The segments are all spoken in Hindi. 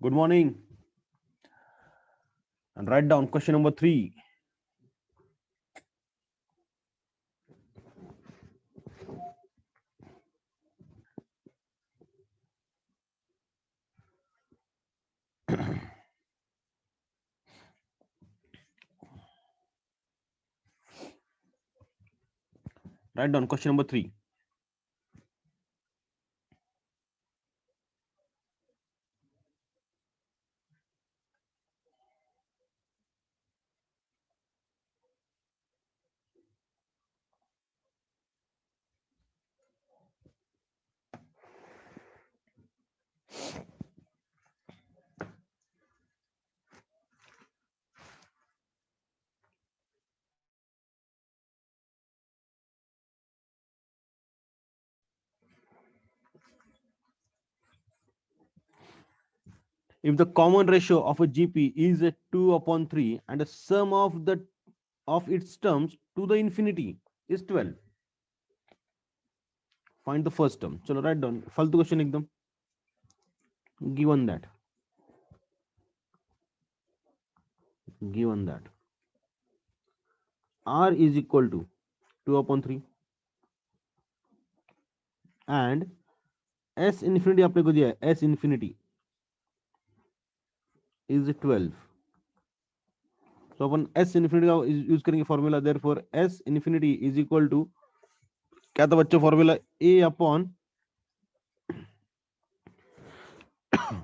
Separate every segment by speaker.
Speaker 1: Good morning. And write down question number 3. Write down question number 3. If the common ratio of a GP is a 2 upon 3 and the sum of its terms to the infinity is 12, find the first term. Chalo write down. फालतू क्वेश्चन एकदम. Given that R is equal to 2 upon 3 and S infinity आपने को दिया है, S infinity is 12. So upon S infinity का यूज करेंगे formula. Therefore S infinity is equal to क्या था बच्चों formula? A upon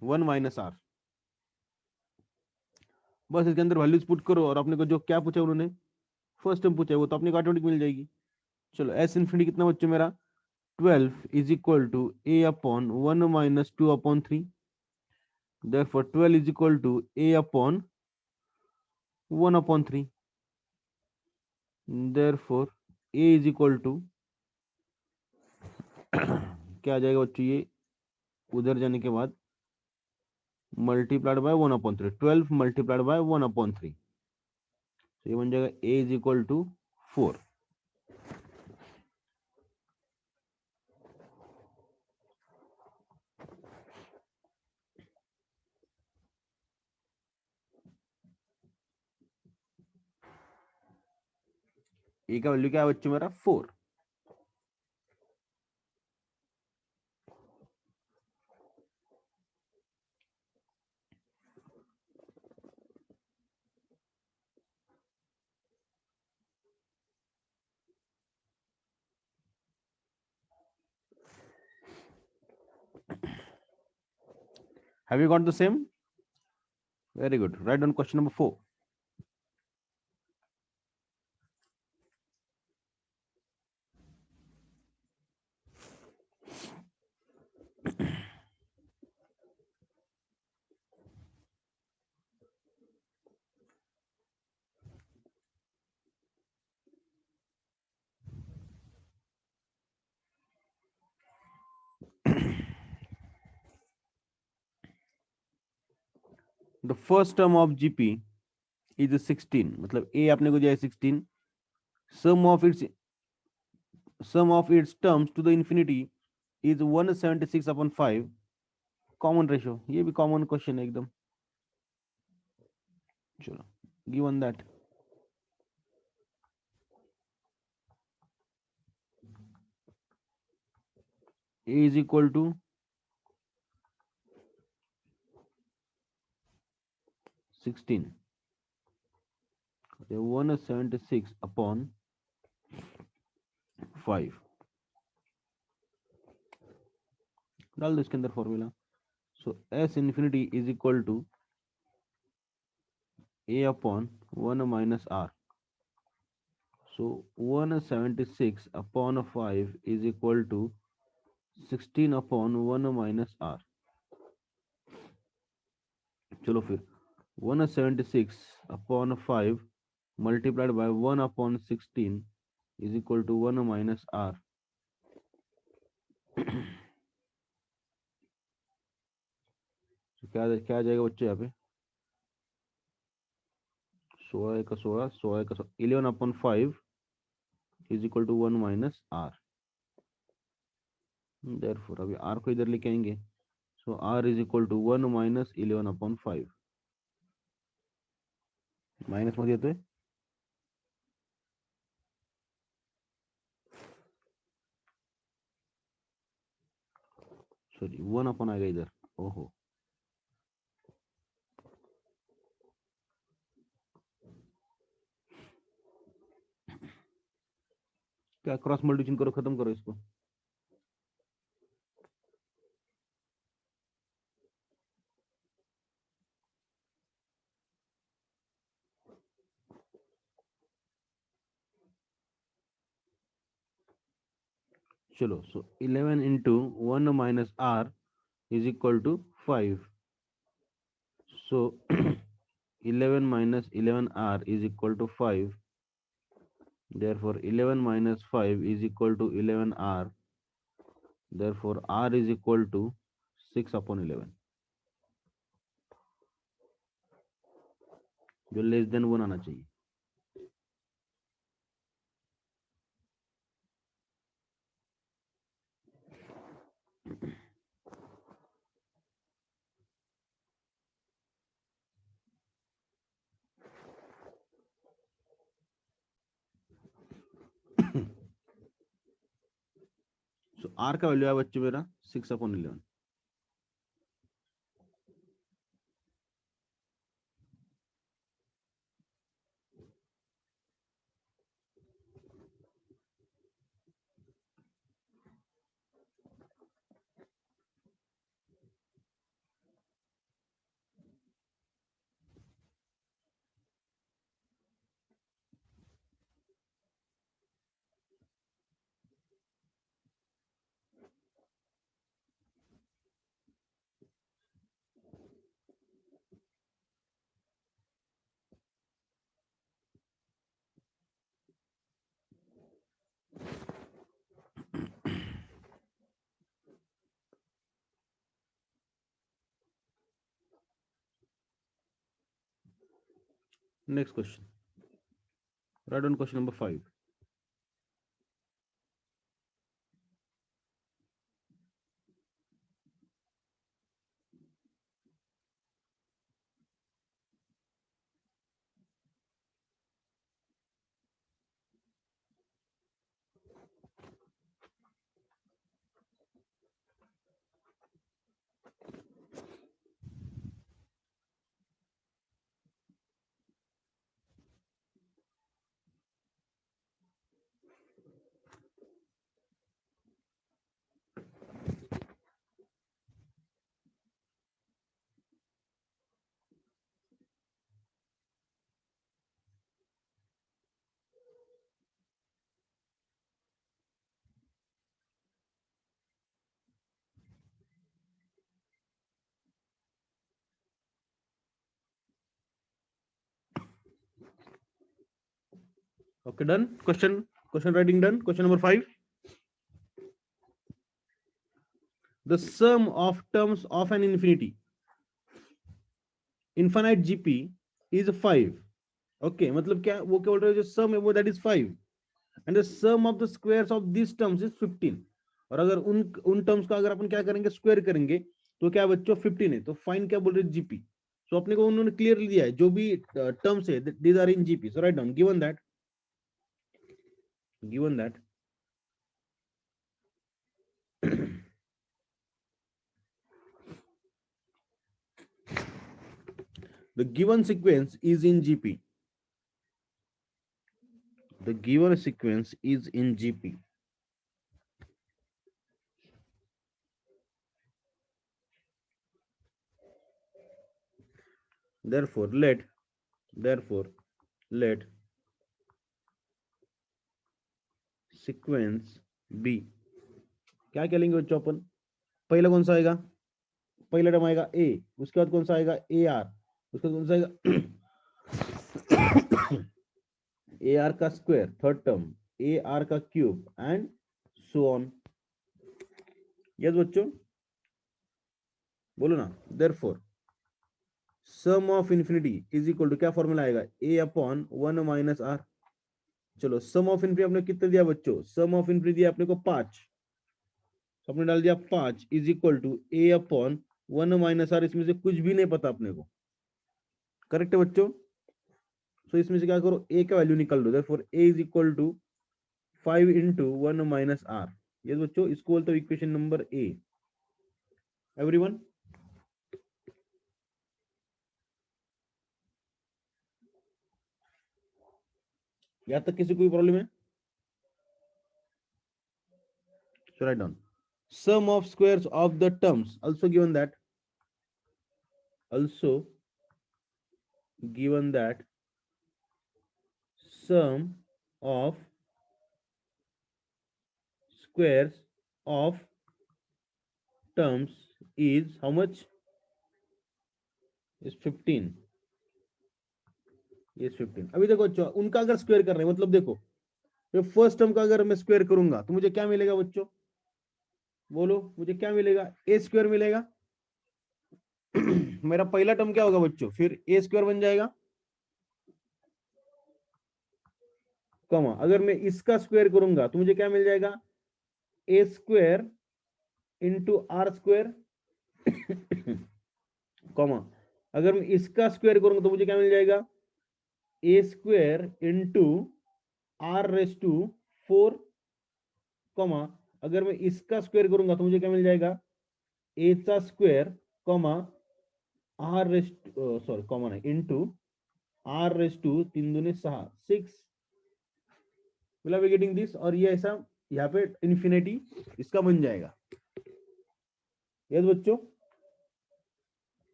Speaker 1: 1 minus R. बस इसके अंदर वैल्यूज पुट करो और अपने को जो क्या पूछा उन्होंने, फर्स्ट टर्म पूछा है, वो तो अपने को ऑटोमेटिक मिल जाएगी. चलो S infinity कितना बच्चों मेरा? 12 is equal to A upon 1 minus 2 upon 3. Therefore 12 is equal to A upon 1 upon 3. Therefore A is equal to क्या आ जाएगा बच्चों? ये उधर जाने के बाद multiplied by 1 upon 3. 12 multiplied by 1 upon 3. तो ये बन जाएगा A इज इक्वल टू 4. ए का वैल्यू क्या है बच्चों मेरा? 4. Have you got the same? Very good. Write down question number 4. The first term of GP is 16. मतलब A आपने को दिया है 16. Sum of its terms to the infinity is 176 upon 5. Common ratio. ये भी common question है एकदम. चलो given that A is equal to 16. 176 upon 5. डाल दो इसके अंदर formula. So S infinity is equal to A upon 1 minus R. So 176 upon 5 is equal to 16 upon 1 minus R. चलो फिर 176 upon 5 multiplied by 1 upon 16 is equal to 1 minus R. क्या क्या आ जाएगा बच्चे यहाँ पे? 16 का 16, 16 का 11 upon 5 is equal to 1 minus R. Therefore अभी R को इधर लेके आएंगे. So r is equal to 1 minus 11/5 minus मध्ये येतोय सॉरी 1 अपन आएगा इधर ओहो क्या क्रॉस मल्टीप्लिकेशन करो खत्म करो इसको चलो so 11 into 1 minus r is equal to 5 so 11 minus 11r is equal to 5. Therefore 11 minus 5 is equal to 11r. Therefore r is equal to 6/11 जो लेस देन 1 आना चाहिए सो r का वैल्यू है बच्चों मेरा 6/11 next question right on question number 5 okay done question writing done question number 5 the sum of terms of an infinite gp is 5 okay मतलब क्या वो क्या बोल रहे हो जो sum है वो that is 5 and the sum of the squares of these terms is 15 और अगर उन टर्म्स का अगर अपन क्या करेंगे स्क्वायर करेंगे तो क्या बच्चों 15 है तो फाइन क्या बोल रहे जीपी सो अपने को उन्होंने क्लियरली दिया है जो भी टर्म्स है these are in GP so write down given that the given sequence is in gp the given sequence is in gp therefore let sequence b क्या क्या लेंगे बच्चों अपन पहला कौन सा आएगा पहला टर्म आएगा ए उसके बाद कौन सा आएगा ए आर उसके बाद कौन सा आएगा ए आर का square third term a r का cube and so on yes बच्चों बोलो ना therefore sum of infinity is equal to क्या फॉर्मूला आएगा ए अपॉन 1 माइनस आर चलो सम ऑफ इन्फिनिटी आपने कितना दिया बच्चों सम ऑफ इन्फिनिटी दिया अपने को 5 तो आपने डाल दिया 5 is equal to A upon 1 minus r, इसमें से कुछ भी नहीं पता अपने को, करेक्ट है बच्चों। सो इसमें से क्या करो, ए का वैल्यू निकाल दो, therefore A is equal to 5 into 1 minus r. ये बच्चों इसको बोलते हो इक्वेशन नंबर ए। एवरीवन, यहां तक किसी कोई प्रॉब्लम है? So write down sum of squares of the terms also given that sum of squares of terms is how much? Is 15. Is 15। अभी देखो बच्चों, उनका अगर स्क्वायर कर रहे हैं, मतलब देखो जो फर्स्ट टर्म का अगर मैं स्क्वायर करूंगा तो मुझे क्या मिलेगा बच्चों? बोलो मुझे क्या मिलेगा? ए स्क्वायर मिलेगा। मेरा पहला टर्म क्या होगा बच्चों? फिर ए स्क्वायर बन जाएगा, कॉमा अगर मैं इसका स्क्वायर करूंगा तो मुझे क्या मिल जाएगा? A square into r square, comma अगर मैं इसका स्क्वायर करूंगा तो मुझे क्या मिल जाएगा? A square into r raise to 4, comma अगर मैं इसका स्क्वायर करूंगा तो मुझे क्या मिल जाएगा? ए चा square, comma r raise sorry comma नहीं, इंटू आर रेस टू 3 दूने 6, 6। Will I be getting this? और ये ऐसा यहाँ पे इन्फिनिटी इसका बन जाएगा। यस बच्चों,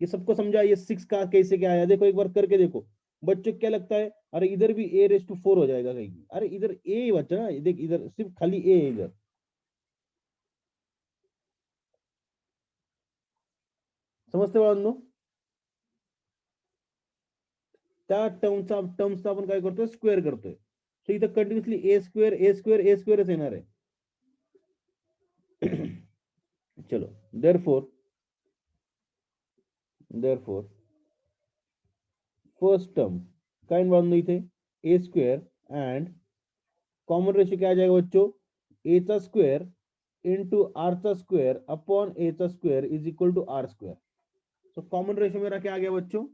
Speaker 1: ये सबको समझा? ये 6 का कैसे क्या आया? देखो एक बार करके देखो बच्चों, क्या लगता है? अरे इधर भी ए रेस टू 4 हो जाएगा कहीं? अरे इधर ए ही बच्चा ना, देख इधर सिर्फ खाली ए है इधर। समजते बाळांनो? त्या टर्मचा आपण काय करतोय? स्क्वेअर करतोय। सो इथं continuously A square A square A स्क्वेअरच येणार आहे। चलो देयरफॉर फर्स्ट टर्म काय बांधलो इथे? A square and common ratio क्या आ जाएगा बच्चों? ए चा स्क्वेअर इंटू आर चा स्क्वेअर अपॉन ए चा square is equal to r square. So common ratio मेरा क्या आ गया बच्चों?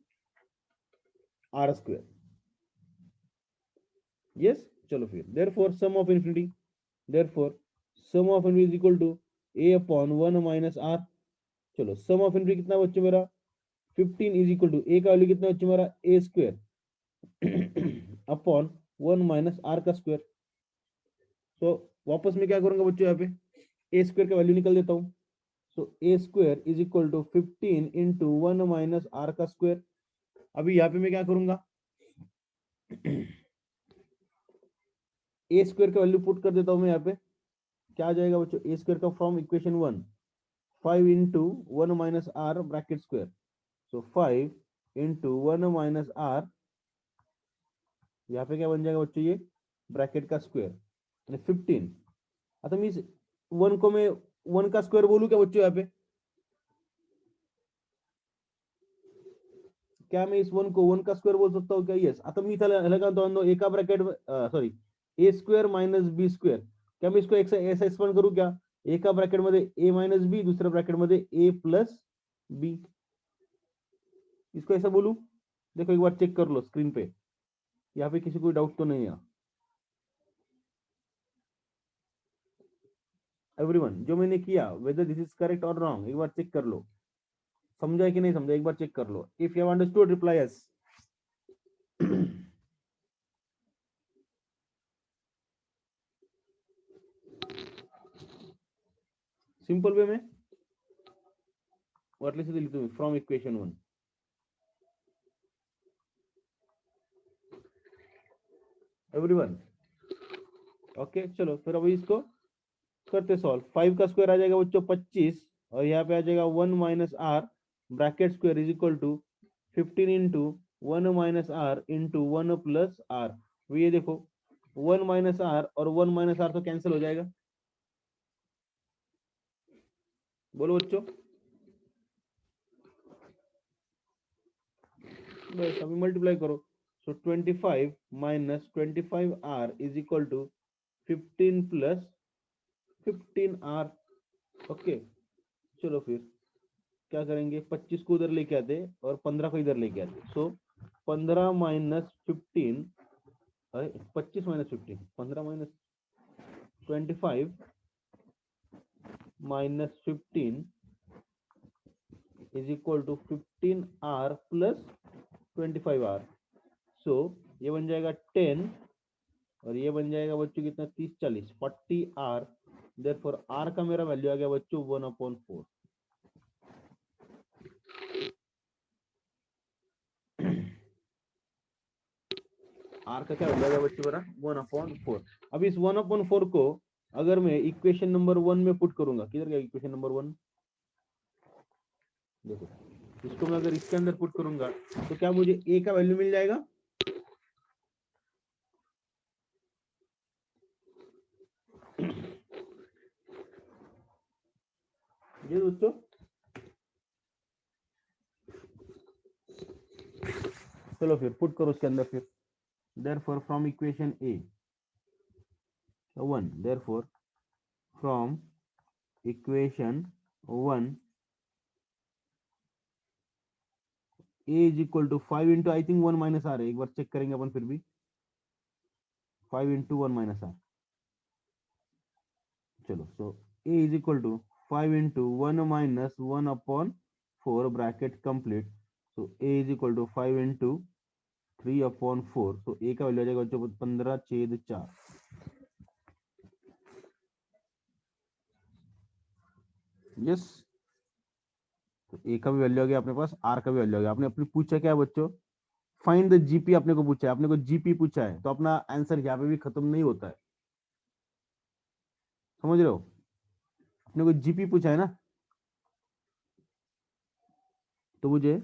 Speaker 1: Are square. यस, चलो फिर therefore sum of infinity, therefore sum of infinity is equal to A upon 1 minus r. चलो सम ऑफ इन्फिनिटी कितना बच्चों मेरा? 15 इज इक्वल टू ए का वैल्यू कितना बच्चों मेरा? ए स्क्वेयर अपॉन 1 माइनस आर का स्क्वेयर। सो वापस में क्या करूंगा बच्चों? यहाँ पे ए स्क्वेयर का वैल्यू निकल देता हूं। So a square is equal to 15 into 1 minus r का स्क्वेयर। अभी यहाँ पे मैं क्या करूंगा? ए स्क्वेयर का वैल्यू पुट कर देता हूं मैं यहाँ पे। क्या आ जाएगा बच्चों? ए स्क्वेयर का from equation 1 5 into 1 minus r bracket square. So 5 into 1 minus r, यहाँ पे क्या बन जाएगा बच्चों? ये ब्रैकेट का स्क्वेयर यानी 15। आता मी 1 को मैं 1 का स्क्वायर बोलू क्या बच्चों? यहाँ पे क्या मैं इस 1 को 1 का स्क्वायर बोल सकता हूँ क्या? यस। आता मी इथं लगातो एका ब्रॅकेट सॉरी ए स्क्वेअर माइनस बी स्क्वेअर, क्या मैं इसको ऐसा एक्सपांड करू क्या? एका ब्रॅकेट मध्ये ए माइनस बी, दूसऱ्या ब्रॅकेट मध्ये ए प्लस बी, इसको ऐसा बोलू? देखो एक बार चेक कर लो स्क्रीन पे, यहाँ पे किसी को डाउट तो नहीं है? एवरीवन, जो मैंने किया वेदर दिस इज करेक्ट और रॉन्ग, एक बार चेक कर लो। समझा है कि नहीं समझा? एक बार चेक कर लो। If you have understood reply yes. Simple way में वाटले दिली तुम्ही फ्रॉम इक्वेशन 1। एवरीवन ओके, चलो फिर अभी इसको करते सॉल्व। 5 का स्क्वायर आ जाएगा बच्चों 25, और यहाँ पे आ जाएगा 1 minus r bracket square is equal to 15 into 1 minus r into 1 plus r. ये देखो 1 माइनस आर और 1 माइनस आर तो कैंसिल हो जाएगा। बोलो बच्चों, बस अभी मल्टीप्लाई करो। So 25 minus 25 r is equal to 15 plus 15 r. Okay, चलो फिर क्या करेंगे, 25 को उधर लेके आते और 15 को इधर लेके आते। सो 15 माइनस 15, अरे 25 minus 15, 15 minus 25 minus 15 is equal to 15R plus 25R। सो ये बन जाएगा 10 और ये बन जाएगा बच्चों कितना, 30 40 40R। देयरफॉर R का मेरा वैल्यू आ गया बच्चों 1/4। R का क्या वैल्यू आ गया बच्चों मेरा 1/4। अब इस 1/4 को अगर मैं इक्वेशन नंबर 1 में पुट करूंगा, किधर गया इक्वेशन नंबर 1, देखो इसको मैं अगर इसके अंदर पुट करूंगा तो क्या मुझे A का वैल्यू मिल जाएगा। ये दोस्तों चलो फिर पुट करो उसके अंदर फिर। Therefore from equation A 1, therefore from equation 1 A is equal to 5 into I think 1 minus r है, एक बार चेक करेंगे अपन फिर भी, 5 इंटू 1 माइनस आर। चलो so A is equal to 5 into 1 minus 1/4 bracket complete. So A is equal to 5 into 3/4। तो A का वैल्यू आ जाएगा बच्चों 15/4। यस, तो A का भी वैल्यू आ गया अपने पास, R का भी वैल्यू आ गया। आपने अपने पूछा क्या है बच्चों, फाइंड द जीपी आपने को पूछा है, आपने को जीपी पूछा है, तो अपना आंसर यहाँ पे भी खत्म नहीं होता है, समझ रहे हो। अपने को जीपी पूछा है ना, तो मुझे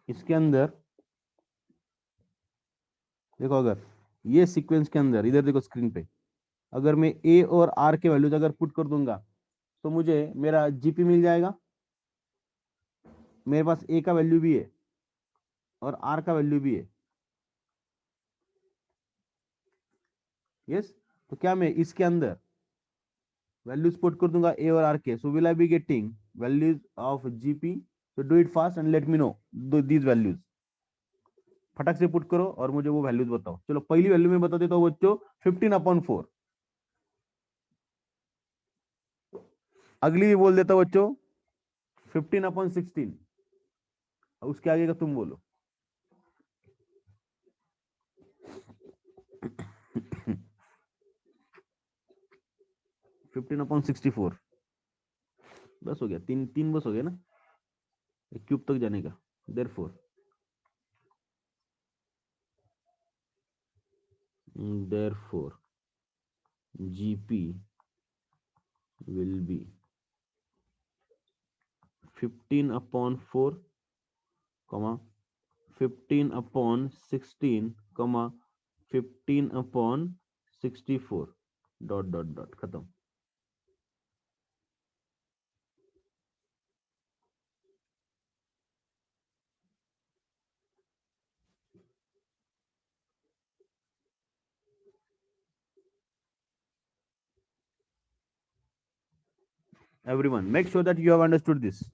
Speaker 1: इसके अंदर देखो, अगर ये सीक्वेंस के अंदर इधर देखो स्क्रीन पे, अगर मैं ए और आर के वैल्यूज अगर पुट कर दूंगा तो मुझे मेरा जीपी मिल जाएगा। मेरे पास ए का वैल्यू भी है और आर का वैल्यू भी है। यस, तो क्या मैं इसके अंदर वैल्यूज पुट कर दूंगा ए और आर के, so will I be getting values of GP. So do it fast and let me know these values. फटक से पुट करो और मुझे वो वैल्यूज बताओ। चलो पहली वैल्यू में बता देता हूँ बच्चों, 15/4। अगली भी बोल देता हूँ बच्चों 15/16। उसके आगे का तुम बोलो। 15/64। बस हो गया, तीन तीन बस हो गया ना क्यूब तक जाने का। Therefore therefore GP will be 15/4, 15/16, 15/64, dot dot dot खत्म। Everyone, make sure that you have understood this.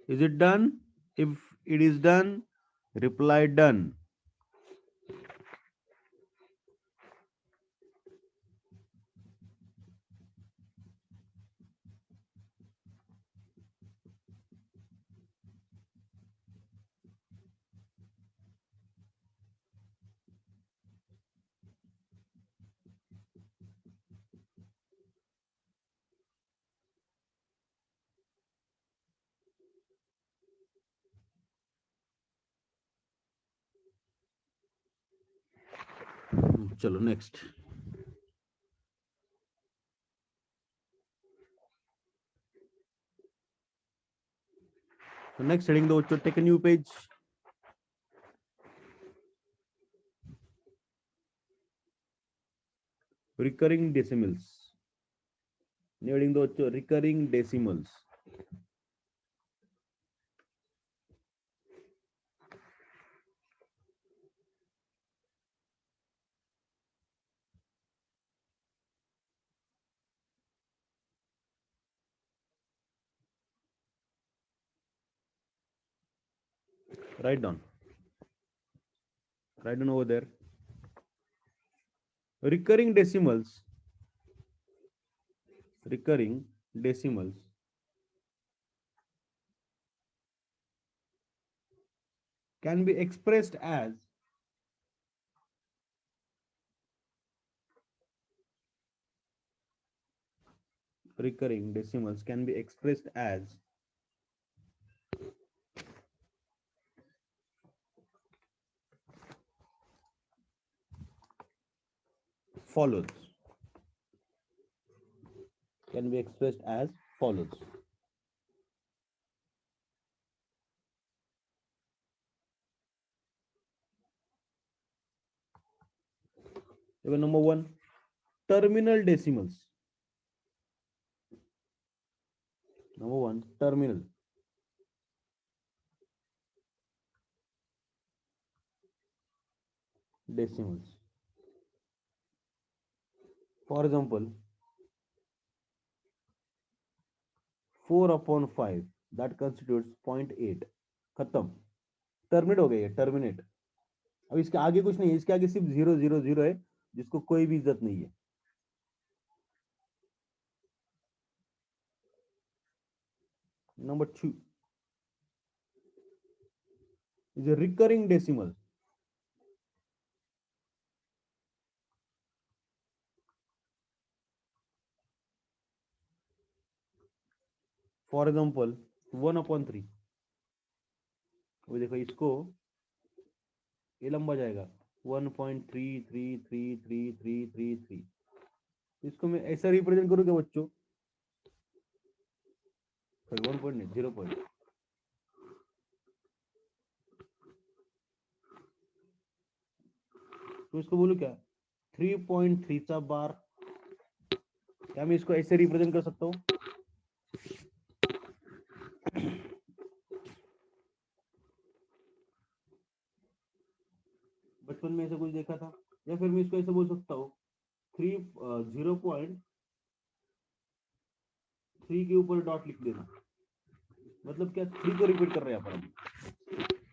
Speaker 1: Is it done? If it is done, reply done. चलो नेक्स्ट. नेक्स्ट हेडिंग दो, take a new page. Recurring decimals. New heading दो, recurring decimals. Write down. Write down over there. Recurring decimals. Recurring decimals can be expressed as recurring decimals can be expressed as follows. Can be expressed as follows. Even number one, terminal decimals. Number one, terminal. Decimals. For example, 4/5 that constitutes 0.8. खत्म. टर्मिनेट हो गई है, टर्मिनेट. अब इसके आगे कुछ नहीं है, इसके आगे सिर्फ 0 0 0 है, जिसको कोई भी इज्जत नहीं है. Number two is a recurring decimal. For example, 1/3. अभी देखो इसको, ये लंबा जाएगा 1.333333. इसको मैं ऐसा रिप्रेजेंट करूँ क्या बच्चों? 1 पॉइंट नहीं, 0 पॉइंट. तो इसको बोलूं क्या? 3.3 चा बार. क्या मैं इसको ऐसे रिप्रेजेंट कर सकता हूँ? बचपन में ऐसा कुछ देखा था? या फिर मैं इसको ऐसे बोल सकता हूँ 0.3 के ऊपर डॉट लिख देना. मतलब क्या, 3 को रिपीट कर रहे हैं अपन.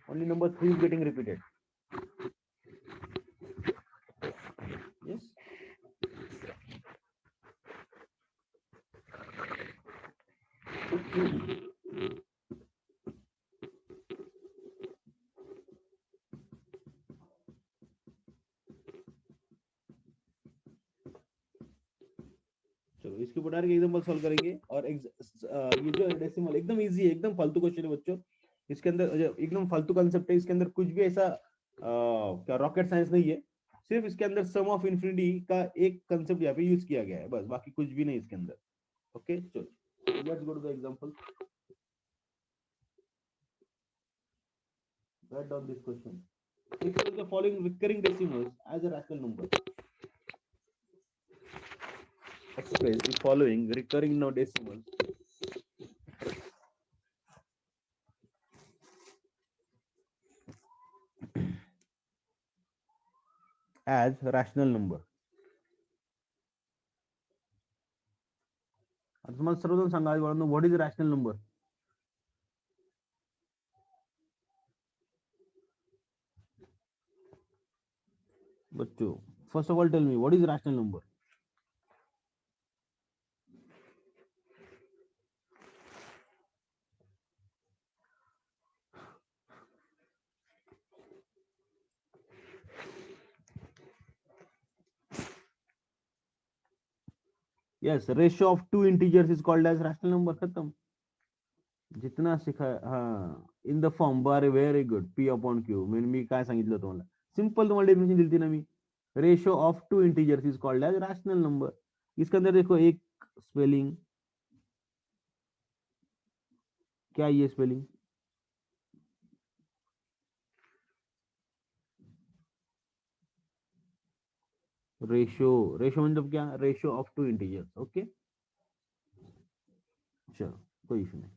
Speaker 1: Only number 3 is getting repeated. Yes. चलो इसके ऊपर डायरेक्ट एग्जांपल सॉल्व करेंगे. और ये जो डेसिमल एकदम इजी है, एकदम फालतू क्वेश्चन है बच्चों. इसके अंदर एकदम फालतू कंसेप्ट है. इसके अंदर कुछ भी ऐसा क्या रॉकेट साइंस नहीं है. सिर्फ इसके अंदर सम ऑफ इन्फिनिटी का एक कंसेप्ट यहाँ पे यूज किया गया है, बस. बाकी कुछ भी नहीं इसके अंदर. ओके, चलो let's go to the example. Write down this question. Express the following recurring decimals as a rational number. Express the following recurring decimals as rational number. आता तुम्हाला सर्वजण सांगा आज बाळांनो, व्हॉट इज रॅशनल नंबर? बच्चों first of all tell me what is rational number? Yes, ratio of two integers is called as rational number. खत्म। जितना सिखा, हाँ, इन द फॉर्म बारे, very good, p upon q. मी काय सांगितलं तुम्हाला? सिंपल तुम्हाला डेफिनेशन दिली ना मी। Ratio of two integers is called as rational number. इसके अंदर देखो एक स्पेलिंग, क्या ये स्पेलिंग? रेशियो, रेशियो मतलब क्या? Ratio of two integers. Okay, चलो, कोई इशू नहीं।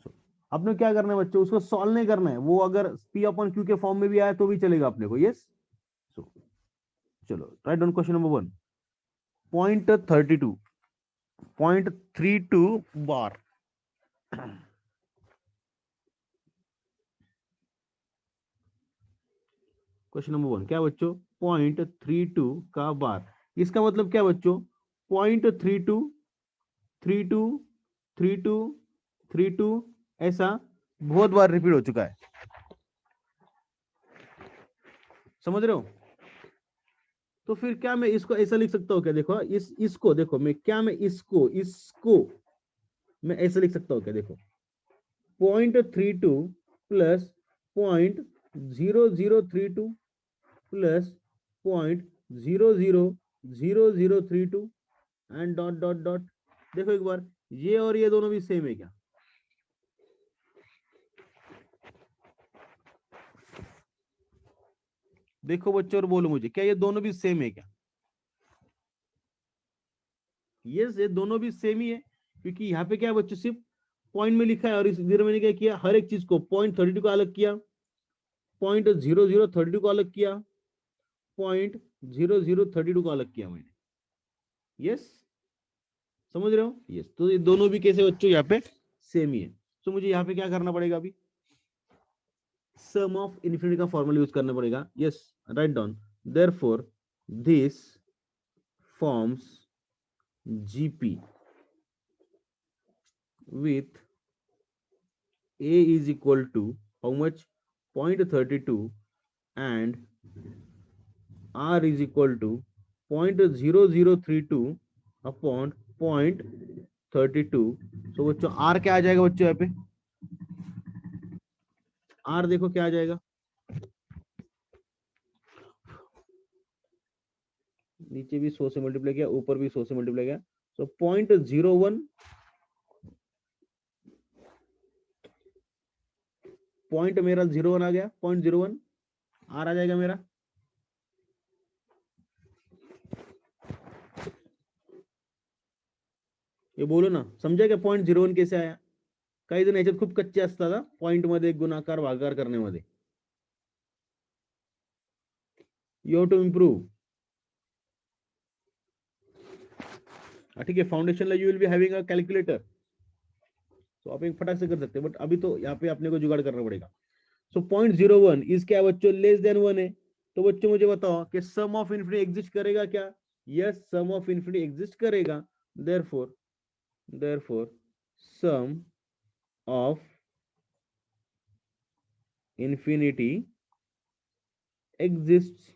Speaker 1: So, अपने क्या करना है बच्चों? उसको सॉल्व नहीं करना है, वो अगर पी अपॉन क्यू के फॉर्म में भी आया तो भी चलेगा अपने को। यस। सो चलो, राइट डाउन क्वेश्चन नंबर 1। 0.32, 0.32 बार। क्वेश्चन नंबर 1 क्या बच्चों? 0.32 का बार। इसका मतलब क्या बच्चों? 0.32, 32, 32, 32, ऐसा बहुत बार रिपीट हो चुका है। समझ रहे हो? तो फिर क्या मैं इसको ऐसा लिख सकता हूँ क्या? देखो, इसको देखो, मैं इसको इसको मैं ऐसे लिख सकता हूँ क्या? देखो, 0.32 plus 0.0032 plus 0.000032 and dot dot dot. देखो एक बार, ये और ये दोनों भी सेम है क्या? देखो बच्चों और बोलो मुझे, क्या ये दोनों भी सेम है क्या? यस, ये दोनों भी सेम ही है, क्योंकि यहाँ पे क्या है बच्चों? सिर्फ पॉइंट में लिखा है, और इस जीरो मैंने क्या किया? हर एक चीज को 0.32 को अलग किया, 0.0032 को अलग किया, 0.0032 को अलग किया मैंने। यस, समझ रहे हो? यस, तो ये दोनों भी कैसे बच्चों? यहाँ पे सेम ही है। तो मुझे यहाँ पे क्या करना पड़ेगा अभी? सम ऑफ इन्फिनिटी का फॉर्मूला यूज करना पड़ेगा। Yes, write down, therefore this forms GP with a is equal to how much? 0.32 and r is equal to 0.0032 upon 0.32। तो बच्चों r क्या आ जाएगा बच्चों यहाँ पे? r देखो क्या आ जाएगा? नीचे भी 100 से मल्टीप्लाई किया, ऊपर भी 100 से मल्टीप्लाई किया, तो 0.01, पॉइंट मेरा 0.1 आ गया, 0.01 r आ जाएगा मेरा। ये बोलो ना, समझा क्या? 0.01 कैसे आया? काही जण याच्यात खूप कच्चे असतात हा, पॉइंट मध्ये गुणाकार भागाकार करण्यामध्ये। You have to improve. ठीक है, फाउंडेशन ला you will be having a calculator, तो आप एक फटाक से कर सकते हैं, बट अभी तो यहाँ पे अपने को जुगाड़ करना पड़ेगा। सो 0.01 इज क्या बच्चों? लेस देन 1 है। तो बच्चों मुझे बताओ कि सम ऑफ इन्फिनिटी एग्जिस्ट करेगा क्या? Yes, sum of infinity exist करेगा। Therefore therefore sum of infinity exist,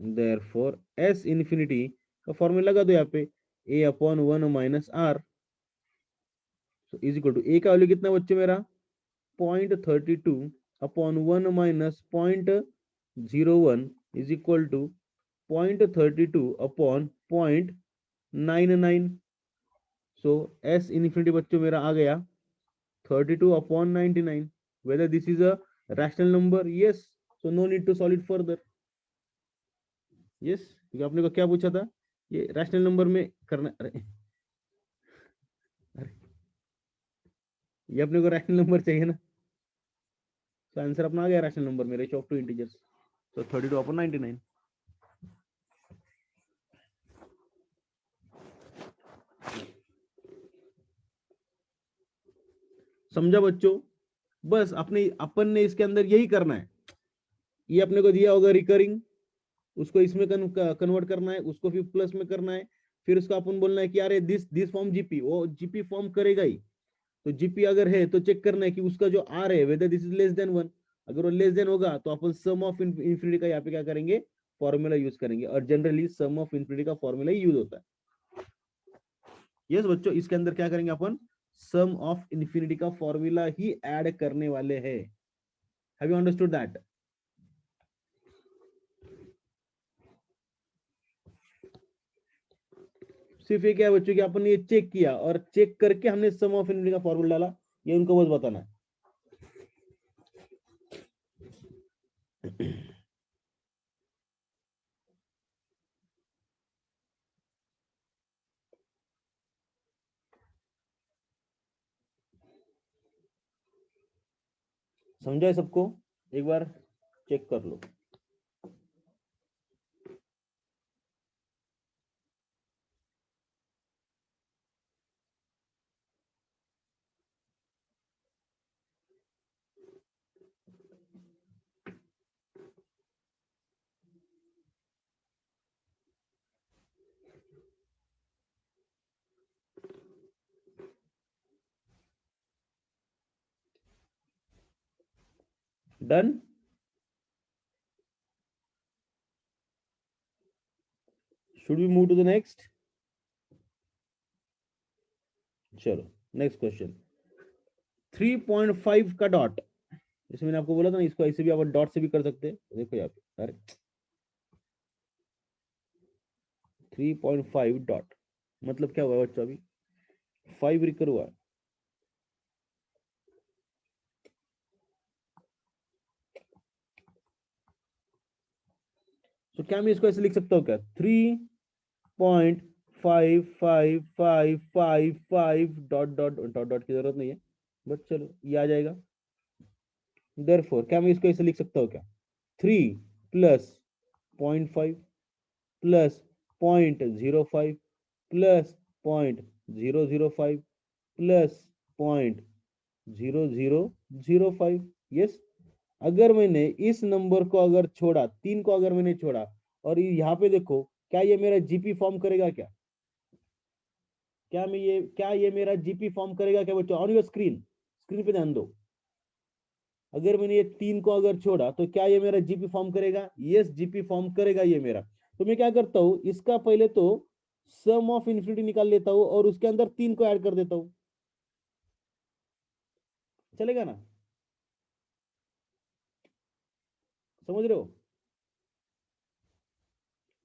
Speaker 1: therefore s infinity का फॉर्मूला लगा दो यहाँ पे, a upon 1 minus r is equal to, a का वैल्यू कितना बच्चों मेरा? 0.32 upon 1 minus 0.01 is equal to 0.32 upon 0.99। So s infinity बच्चों मेरा आ गया 32 upon 99। Whether this is a rational number? Yes, so no need to solve it further. Yes, क्योंकि आपने को क्या पूछा था? ये रैशनल नंबर में करना। अरे अरे, ये अपने को रैशनल नंबर चाहिए ना, तो आंसर अपना आ गया रैशनल नंबर में, ratio of two integers. So 32 upon 99। समझा बच्चों? बस अपने अपन ने इसके अंदर यही करना है, ये अपने को दिया होगा रिकरिंग, उसको इसमें कन्वर्ट करना है, उसको फिर प्लस में करना है, फिर उसको अपन बोलना है कि अरे दिस फॉर्म जीपी, वो जीपी फॉर्म करेगा ही। तो जीपी अगर है तो चेक करना है कि उसका जो आर है weather this is less than 1। अगर वो लेस देन होगा तो अपन सम ऑफ इन्फिनिटी का यहाँ पे क्या करेंगे, फॉर्मूला यूज करेंगे, और जनरली सम ऑफ इन्फिनिटी का फॉर्मूला ही यूज होता है। यस बच्चों, इसके अंदर क्या करेंगे अपन, सम ऑफ इन्फिनिटी का फॉर्मूला ही ऐड करने वाले हैं। Have you understood that? सिर्फ ये क्या है बच्चों कि अपन ने ये चेक किया और चेक करके हमने सम ऑफ इन्फिनिटी का फॉर्मूला डाला, ये उनको बस बताना है। समझा है सबको? एक बार चेक कर लो। Done? Should we move to the next? चलो नेक्स्ट क्वेश्चन, 3.5 का डॉट, जैसे मैंने आपको बोला था ना, इसको ऐसे भी आप डॉट से भी कर सकते हैं। देखो यहाँ पे, अरे 3.5 डॉट मतलब क्या हुआ बच्चों, अभी 5 रिकर हुआ। तो क्या मैं इसको ऐसे लिख सकता हूँ क्या, 3.555555 डॉट डॉट डॉट डॉट की जरूरत नहीं है, बट चलो ये आ जाएगा। देयरफॉर क्या मैं इसको ऐसे लिख सकता हूँ क्या, 3 plus 0.5 plus 0.05 plus 0.005 plus 0.0005। Yes, अगर मैंने इस नंबर को अगर छोड़ा, 3 को अगर मैंने छोड़ा, और यहाँ पे देखो, क्या ये मेरा जीपी फॉर्म करेगा क्या, क्या ये मेरा जीपी फॉर्म करेगा क्या बच्चों? ऑन योर स्क्रीन, स्क्रीन पे ध्यान दो। अगर मैंने ये 3 को अगर छोड़ा तो क्या ये मेरा जीपी फॉर्म करेगा? यस, जीपी फॉर्म करेगा ये मेरा। तो मैं क्या करता हूं, इसका पहले तो सम ऑफ इन्फिनिटी निकाल लेता हूं और उसके अंदर 3 को ऐड कर देता हूं, चलेगा ना? समझ रहे हो?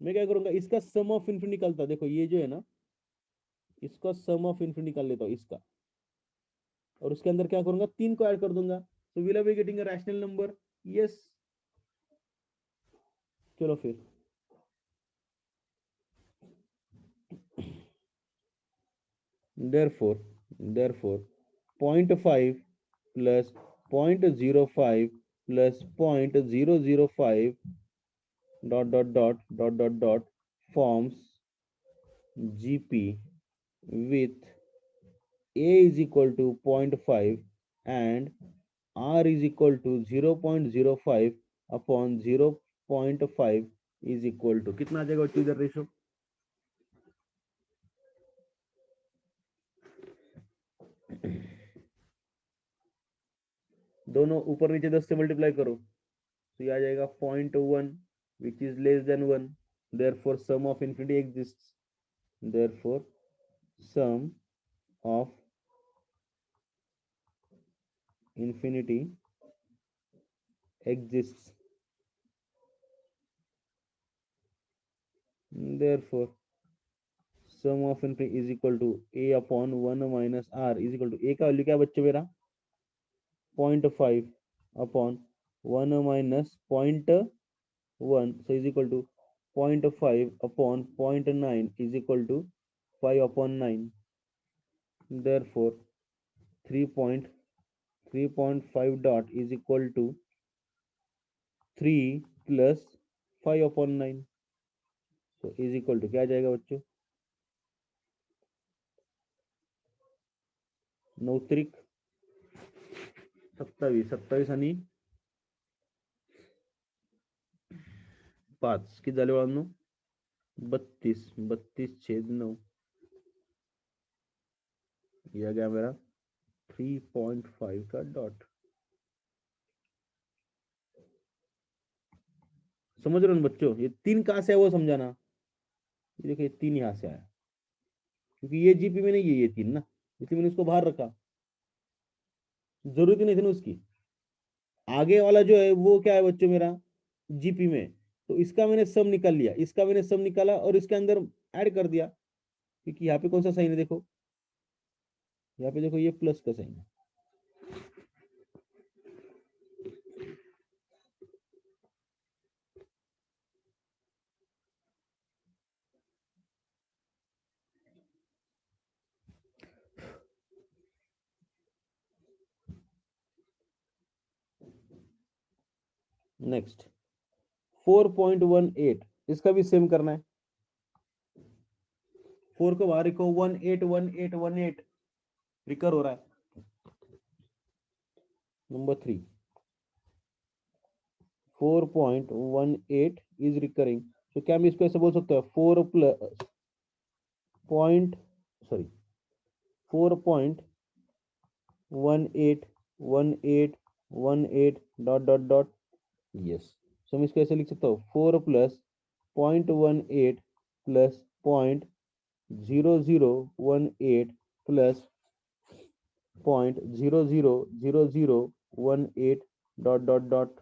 Speaker 1: मैं क्या करूंगा, इसका सम ऑफ इन्फिनिटी निकालता, देखो ये जो है ना, इसका सम ऑफ इन्फिनिटी निकाल लेता हूं इसका, और उसके अंदर क्या करूंगा, 3 को ऐड कर दूंगा, तो will I be getting a rational number. Yes, चलो फिर therefore therefore 0.5 plus 0.05 plus 0.005 dot dot dot dot dot dot forms GP with A is equal to 0.5 and R is equal to 0.05 upon 0.5 is equal to कितना आ जाएगा टू इधर रेशो? दोनों ऊपर नीचे 10 से मल्टीप्लाई करो तो ये आ जाएगा 0.1 which is less than 1, therefore sum of infinity exists, therefore sum of infinity exists, therefore sum of infinity is equal to a upon 1 minus r is equal to a का वैल्यू क्या बच्चे मेरा 0.5 upon 1 minus 0.1, so is equal to 0.5 upon 0.9 is equal to 5 upon 9, therefore 3.5 dot is equal to 3 plus 5 upon 9, so is equal to क्या आ जाएगा बच्चों, 9 त्रिक 27, 27 आणि 5 किती झाले बाळांनो? 32 32/9 यह गया मेरा 3.5 का डॉट। समझ रहे हो ना बच्चों? ये 3 कहां से है वो समझाना। ये देखिए 3 यहां से आया, क्योंकि ये जीपी में नहीं है ये 3 ना, इसलिए मैंने उसको बाहर रखा, जरूरत ही नहीं थी ना उसकी। आगे वाला जो है वो क्या है बच्चों मेरा, जीपी में। तो इसका मैंने सम निकाल लिया, इसका मैंने सम निकाला और इसके अंदर ऐड कर दिया, क्योंकि यहाँ पे कौन सा साइन है देखो, यहाँ पे देखो ये प्लस का साइन है। नेक्स्ट 4.18, इसका भी सेम करना है। 4 को बाहर लिखो, 181818 रिकर हो रहा है। Number 3 4.18 is recurring. तो क्या मैं इसको ऐसे बोल सकता हूँ, 4.181818 डॉट डॉट डॉट। यस, सो मैं इसको ऐसे लिख सकता हूँ, 4 plus 0.18 plus 0.0018 plus 0.000018 dot dot dot.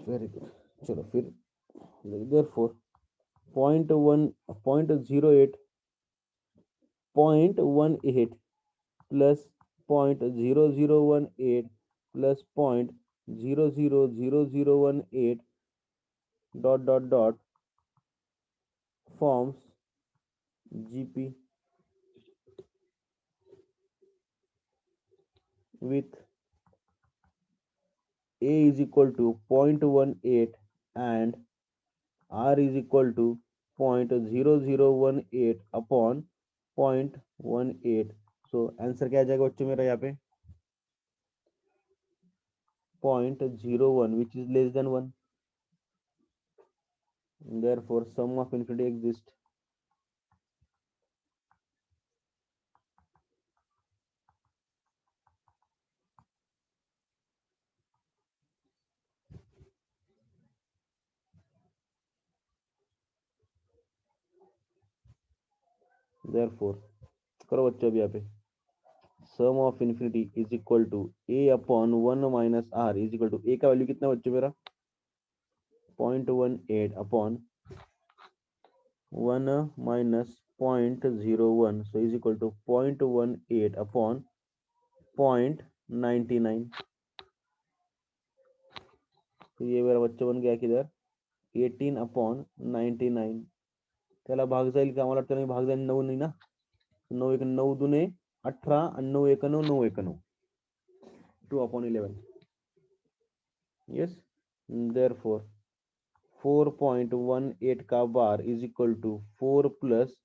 Speaker 1: Very good. चलो फिर therefore 0.18 plus 0.0018 plus 0.000018 dot dot dot forms GP with A is equal to 0.18 and R is equal to 0.0018 upon 0.18। So answer क्या आ जाएगा बच्चों मेरा यहाँ पे 0.01 which is less than 1, therefore sum of infinity exists। therefore करो बच्चों अभी यहाँ पे sum of infinity is equal to A upon 1 minus r is equal to a का वैल्यू कितना बच्चों मेरा 0.18 upon 1 minus 0.01, so is equal to 0.18 upon 0.99। तो ये मेरा बच्चा बन गया किधर 18/99। त्याला भाग जाईल का, मला वाटतं नाही भाग जाईल 9 नाही ना, 9 एक 9 दुने 18 आणि 9 एक 9 9 एक 9 2/11। यस, therefore 4.18 का bar is equal to 4 plus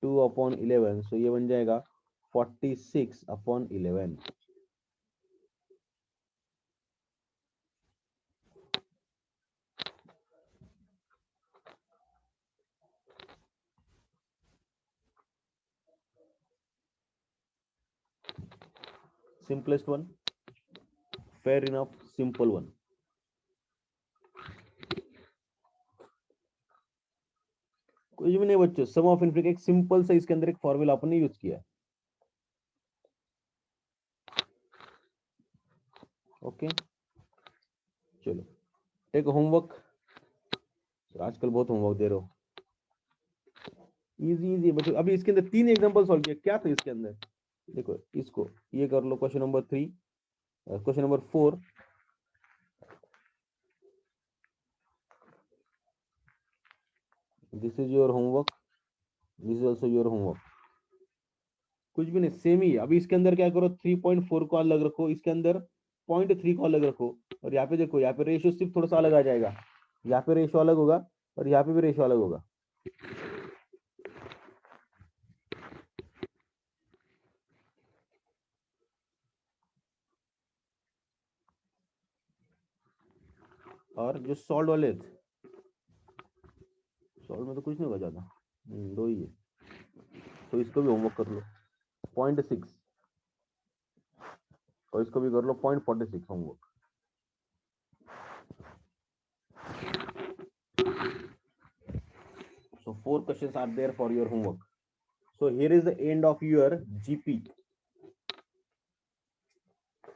Speaker 1: 2/11, so ये बन जाएगा 46/11। Simplest one, fair enough, simple one. कुछ भी नहीं बच्चों, सम ऑफ इन्फिनिटी एक सिंपल सा इसके अंदर एक फॉर्मूला अपन ने यूज किया है। ओके चलो टेक होमवर्क। आजकल बहुत होमवर्क दे रहे हो, इजी इजी बच्चों। अभी इसके अंदर 3 एग्जांपल सॉल्व किया, क्या था इसके अंदर देखो, इसको ये कर लो, question number 3, question number 4, this is your homework, this is also your homework. कुछ भी नहीं, सेम ही है। अभी इसके अंदर क्या करो, 3.4 को अलग रखो, इसके अंदर 0.3 को अलग रखो, और यहाँ पे देखो, यहाँ पे रेशियो सिर्फ थोड़ा सा अलग आ जाएगा, यहाँ पे रेशियो अलग होगा और यहाँ पे भी रेशियो अलग होगा। और जो सॉल्व वाले थे, सॉल्व में तो कुछ नहीं होगा ज्यादा, 2 ही है, तो इसको भी होमवर्क कर लो 0.6, और इसको भी कर लो 0.46 homework. So 4 questions are there for your homework. So here is the end of your GP.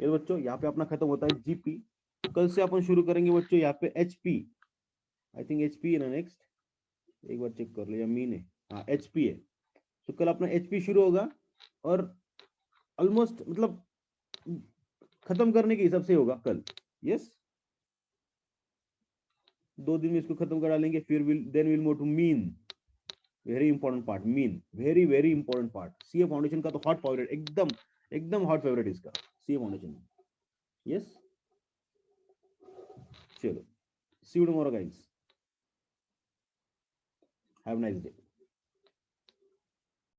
Speaker 1: ये बच्चों यहाँ पे अपना खत्म होता है GP। कल से अपन शुरू करेंगे बच्चों यहाँ पे HP। आई थिंक HP है ना नेक्स्ट, एक बार चेक कर लो, या मीन है, हाँ HP है। तो कल अपना HP शुरू होगा, और ऑलमोस्ट मतलब खत्म करने के हिसाब से होगा कल। यस, 2 दिन में इसको खत्म करा लेंगे, फिर then will move to mean. Very important part, mean, very very important part. CA foundation का तो हॉट फेवरेट, एकदम एकदम हॉट फेवरेट इसका सीए फाउंडेशन। यस, चलो, see you tomorrow guys, have nice day.